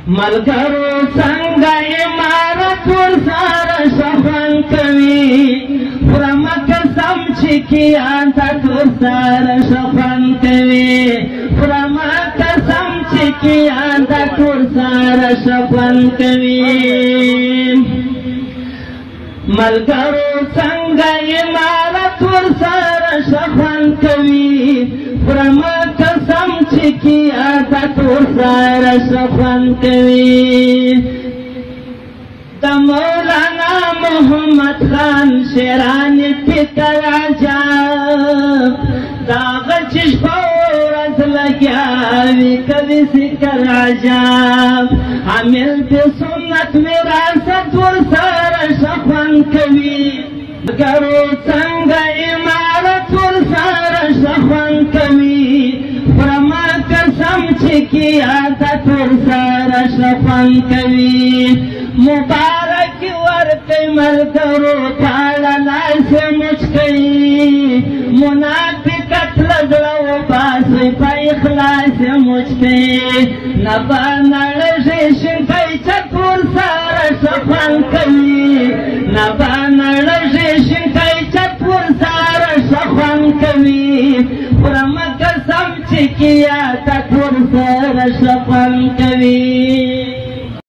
ملګرو څنګه عمارت ورسره شخوند کوي خورم قسم چې قیادت ورسره شخوند کوي خورم قسم چې قیادت ورسره شخوند کوي ملګرو څنګه عمارت ورسره شخوند کوي خورم قسم چې قیادت ورسره شخوند کوي د مولانا محمد خان شیرانی فکر عجب داغه چې شپه ورځ لګیا وي کوي ذکر عجب حامل د سنت وراثت ورسره شخوند کوي ملګرو څنګه عمارت ورسره شخوند کوي خورم قسم چې قیادت ورسره شخوند کوي مبارک ورکړئ ملګرو پاړه لاس مچ کوي منافقت له زړه وباسئ په اخلاص مچ کوي نه به نړیږي شینکی چت ورسره شخوند کوي نه به نړیږي شینکی چت ورسره شخوند کوي خورم قسم چې قیادت ورسره شخوند کوي